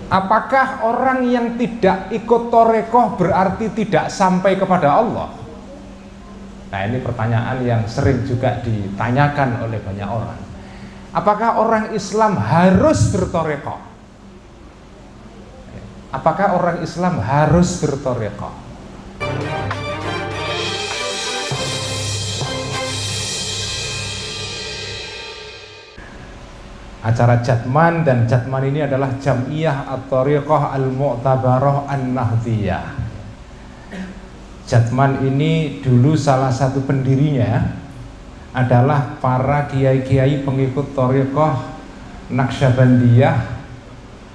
Apakah orang yang tidak ikut torekoh berarti tidak sampai kepada Allah? Nah, ini pertanyaan yang sering juga ditanyakan oleh banyak orang. Apakah orang Islam harus bertorekoh? Apakah orang Islam harus bertorekoh? Acara Jatman, dan Jatman ini adalah Jam'iyah At-Thariqah Al-Mu'tabarah An-Nahdhiyah. Jatman ini dulu salah satu pendirinya adalah para kiai-kiai pengikut Thariqah Naqsyabandiyah,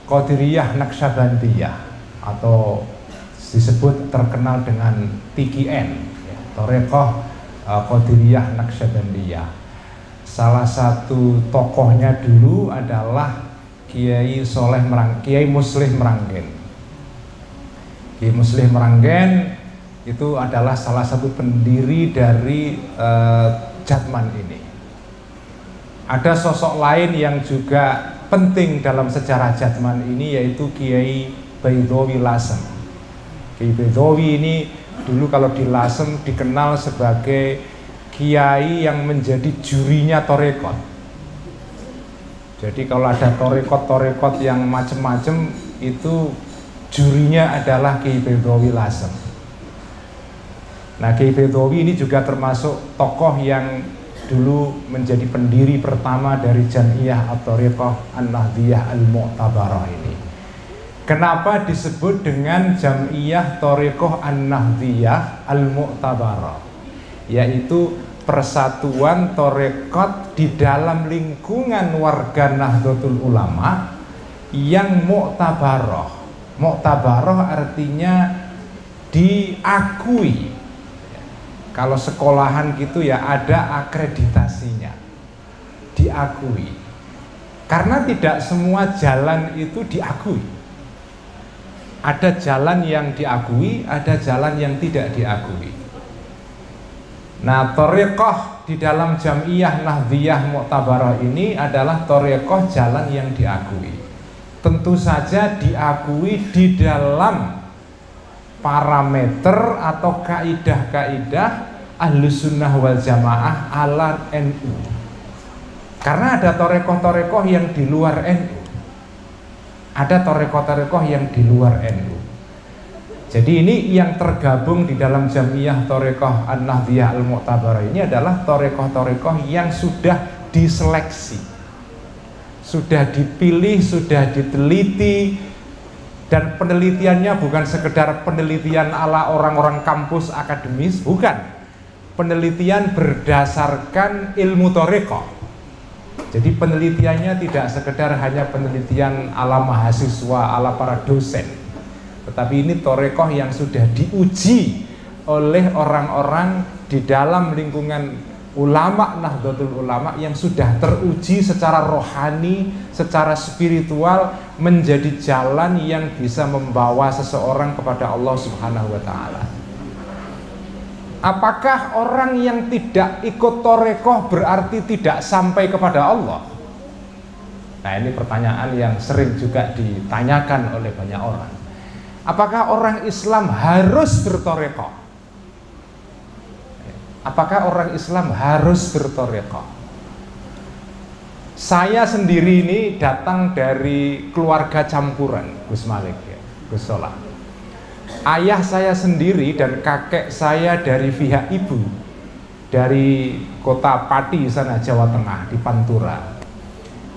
Qadiriyah Naqsyabandiyah, atau disebut terkenal dengan TQN, Thariqah Qadiriyah Naqsyabandiyah. Salah satu tokohnya dulu adalah Kiai Muslih Meranggen. Kiai Muslih Meranggen itu adalah salah satu pendiri dari Jatman ini. Ada sosok lain yang juga penting dalam sejarah Jatman ini, yaitu Kiai Baidhawi Lasem. Kiai Baidhawi ini dulu kalau di Lasem dikenal sebagai kiai yang menjadi jurinya torekot. Jadi kalau ada torekot yang macam-macam, itu jurinya adalah Kiai Baidhawi Lasem. Nah, Kiai Baidhawi ini juga termasuk tokoh yang dulu menjadi pendiri pertama dari Jam'iyah At-Thariqah An-Nahdhiyah Al-Mu'tabarah ini. Kenapa disebut dengan Jam'iyah Thariqah An-Nahdhiyah Al-Mu'tabarah? Yaitu persatuan torekot di dalam lingkungan warga Nahdlatul Ulama yang mu'tabaroh. Mu'tabaroh artinya diakui. Kalau sekolahan gitu ya, ada akreditasinya, diakui. Karena tidak semua jalan itu diakui. Ada jalan yang diakui, ada jalan yang tidak diakui. Nah, thariqah di dalam Jam'iyah Nahdhiyah Mu'tabarah ini adalah thariqah jalan yang diakui. Tentu saja diakui di dalam parameter atau kaidah-kaidah Ahlus Sunnah wal Jamaah ala NU. Karena ada thariqah-thariqah yang di luar NU. Ada thariqah-thariqah yang di luar NU. Jadi ini yang tergabung di dalam Jam'iyah Thariqah An-Nahdhiyah Al-Mu'tabarah ini adalah thariqah-thariqah yang sudah diseleksi, sudah dipilih, sudah diteliti, dan penelitiannya bukan sekedar penelitian ala orang-orang kampus akademis, bukan. Penelitian berdasarkan ilmu thariqah. Jadi penelitiannya tidak sekedar hanya penelitian ala mahasiswa, ala para dosen, tetapi ini thariqah yang sudah diuji oleh orang-orang di dalam lingkungan ulama Nahdlatul Ulama yang sudah teruji secara rohani, secara spiritual, menjadi jalan yang bisa membawa seseorang kepada Allah Subhanahu wa Ta'ala. Apakah orang yang tidak ikut thariqah berarti tidak sampai kepada Allah? Nah, ini pertanyaan yang sering juga ditanyakan oleh banyak orang. Apakah orang Islam harus berthariqah? Apakah orang Islam harus berthariqah? Saya sendiri ini datang dari keluarga campuran, Gus Malik, ya, Gus Solah. Ayah saya sendiri dan kakek saya dari pihak ibu dari kota Pati sana, Jawa Tengah, di Pantura.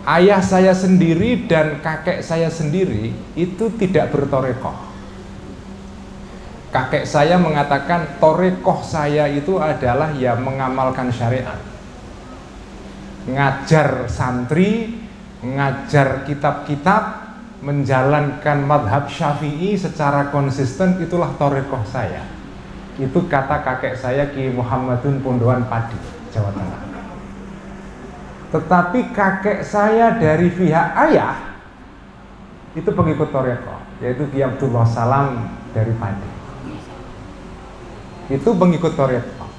Ayah saya sendiri dan kakek saya sendiri itu tidak berthariqah. Kakek saya mengatakan thariqah saya itu adalah ya mengamalkan syariat, ngajar santri, ngajar kitab-kitab, menjalankan madhab Syafi'i secara konsisten, itulah thariqah saya. Itu kata kakek saya, Ki Muhammadun Pondoan Padi, Jawa Tengah. Tetapi kakek saya dari pihak ayah itu pengikut thariqah, yaitu Ki Abdullah Salam dari Padi. Itu pengikut thariqah.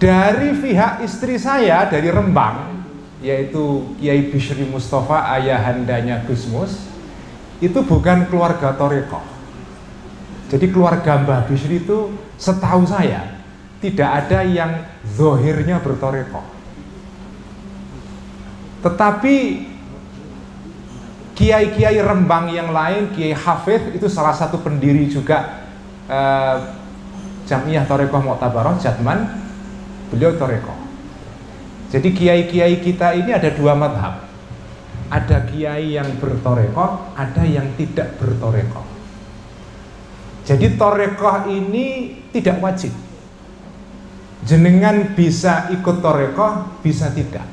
Dari pihak istri saya dari Rembang, yaitu Kiai Bishri Mustafa, ayahandanya Gus Mus, itu bukan keluarga Torekoh. Jadi keluarga Mbah Bisri itu setahu saya tidak ada yang zohirnya bertorekoh. Tetapi kiai-kiai Rembang yang lain, Kiai Hafidh itu salah satu pendiri juga Jamiyah Torekoh Mu'tabaroh Jatman, beliau torekoh. Jadi kiai-kiai kita ini ada dua madhab. Ada kiai yang bertorekoh, ada yang tidak bertorekoh. Jadi torekoh ini tidak wajib. Jenengan bisa ikut torekoh, bisa tidak.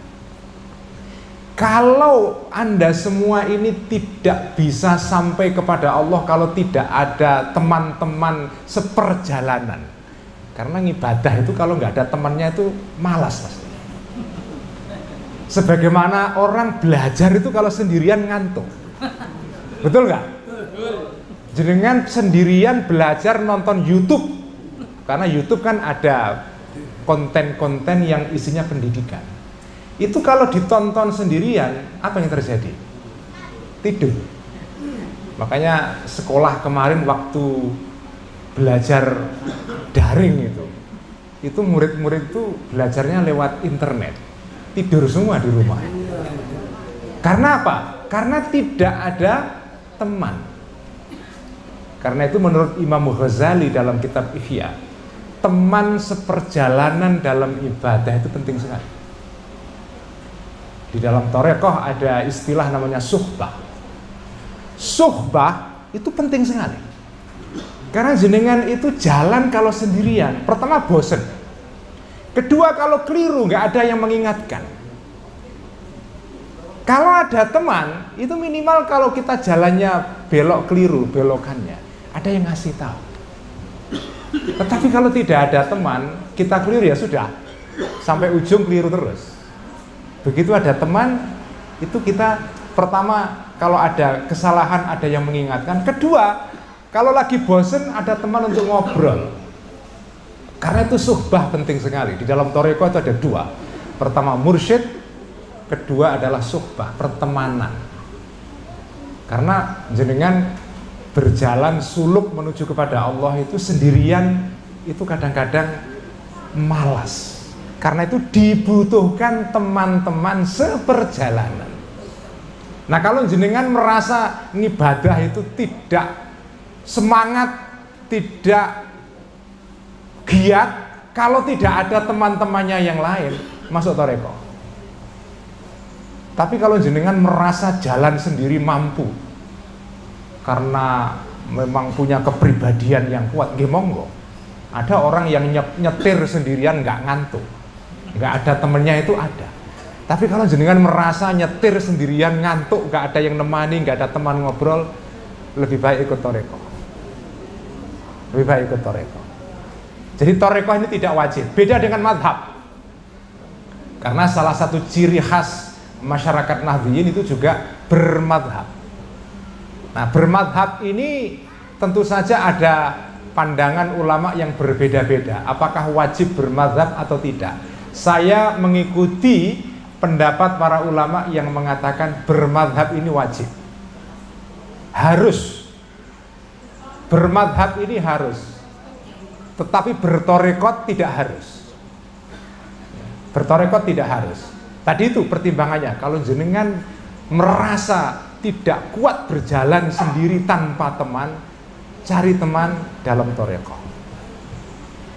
Kalau Anda semua ini tidak bisa sampai kepada Allah kalau tidak ada teman-teman seperjalanan. Karena ibadah itu kalau nggak ada temannya itu malas pasti. Sebagaimana orang belajar itu kalau sendirian ngantuk. Betul nggak? Jenengan sendirian belajar nonton YouTube, karena YouTube kan ada konten-konten yang isinya pendidikan. Itu kalau ditonton sendirian, apa yang terjadi? Tidur. Makanya sekolah kemarin waktu belajar daring itu murid-murid itu belajarnya lewat internet, tidur semua di rumah. Karena apa? Karena tidak ada teman. Karena itu menurut Imam Ghazali dalam kitab Ihya, teman seperjalanan dalam ibadah itu penting sekali. Di dalam torekoh ada istilah namanya suhbah. Suhbah itu penting sekali. Karena jenengan itu jalan kalau sendirian, pertama bosen. Kedua kalau keliru nggak ada yang mengingatkan. Kalau ada teman, itu minimal kalau kita jalannya belok keliru, belokannya ada yang ngasih tahu. Tetapi kalau tidak ada teman, kita keliru ya sudah, sampai ujung keliru terus. Begitu ada teman, itu kita pertama kalau ada kesalahan ada yang mengingatkan. Kedua, kalau lagi bosen ada teman untuk ngobrol. Karena itu suhbah penting sekali. Di dalam toreko itu ada dua. Pertama mursyid, kedua adalah suhbah, pertemanan. Karena jenengan berjalan suluk menuju kepada Allah itu sendirian itu kadang-kadang malas. Karena itu dibutuhkan teman-teman seperjalanan. Nah kalau jenengan merasa ngibadah itu tidak semangat, tidak giat, kalau tidak ada teman-temannya yang lain, masuk toreko. Tapi kalau jenengan merasa jalan sendiri mampu, karena memang punya kepribadian yang kuat, nggih monggo. Ada orang yang nyetir sendirian nggak ngantuk, nggak ada temennya itu ada. Tapi kalau jenengan merasa nyetir sendirian ngantuk, nggak ada yang nemani, nggak ada teman ngobrol, lebih baik ikut toreko. Lebih baik ikut toreko. Jadi toreko ini tidak wajib, beda dengan madhab. Karena salah satu ciri khas masyarakat Nahdliyin itu juga bermadhab. Nah bermadhab ini tentu saja ada pandangan ulama yang berbeda-beda. Apakah wajib bermadhab atau tidak? Saya mengikuti pendapat para ulama yang mengatakan bermadhab ini wajib. Harus. Bermadhab ini harus. Tetapi bertorekot tidak harus. Bertorekot tidak harus. Tadi itu pertimbangannya. Kalau jenengan merasa tidak kuat berjalan sendiri tanpa teman, cari teman dalam toreko.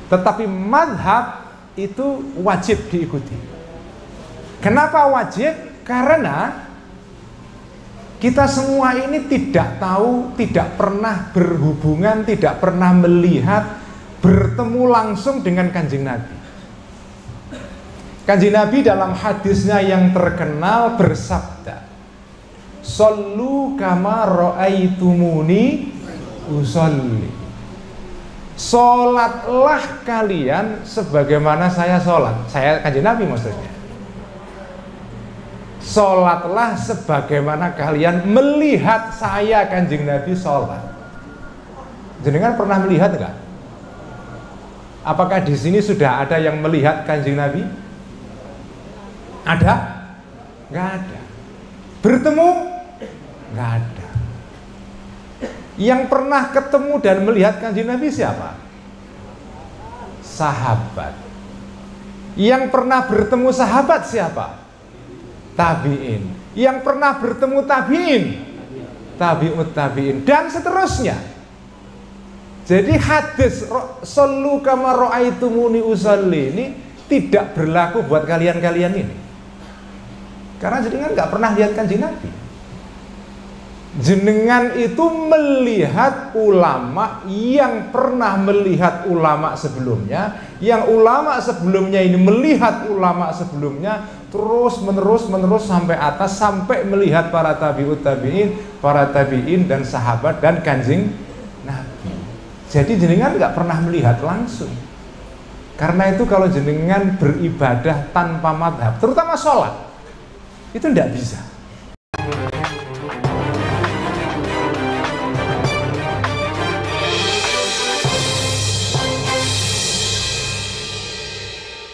Tetapi madhab itu wajib diikuti. Kenapa wajib? Karena kita semua ini tidak tahu, tidak pernah berhubungan, tidak pernah melihat, bertemu langsung dengan Kanjeng Nabi. Kanjeng Nabi dalam hadisnya yang terkenal bersabda, "Shollu kama ra'aitumuni usolli." Sholatlah kalian sebagaimana saya sholat. Saya Kanjeng Nabi maksudnya. Sholatlah sebagaimana kalian melihat saya Kanjeng Nabi sholat. Jenengan pernah melihat enggak? Apakah di sini sudah ada yang melihat Kanjeng Nabi? Ada? Enggak ada. Bertemu? Enggak ada. Yang pernah ketemu dan melihat Kanjeng Nabi siapa? Sahabat. Yang pernah bertemu sahabat siapa? Tabi'in. Yang pernah bertemu tabi'in, tabi'ut tabi'in, dan seterusnya. Jadi hadis sallu kama ra'aitumuni usalli ini tidak berlaku buat kalian-kalian ini. Karena jenengan nggak pernah lihat Kanjeng Nabi. Jenengan itu melihat ulama yang pernah melihat ulama sebelumnya, yang ulama sebelumnya ini melihat ulama sebelumnya, terus menerus sampai atas, sampai melihat para tabi'ut tabi'in, para tabi'in dan sahabat dan Kanjeng Nabi. Jadi jenengan nggak pernah melihat langsung. Karena itu kalau jenengan beribadah tanpa madhab, terutama sholat, itu tidak bisa.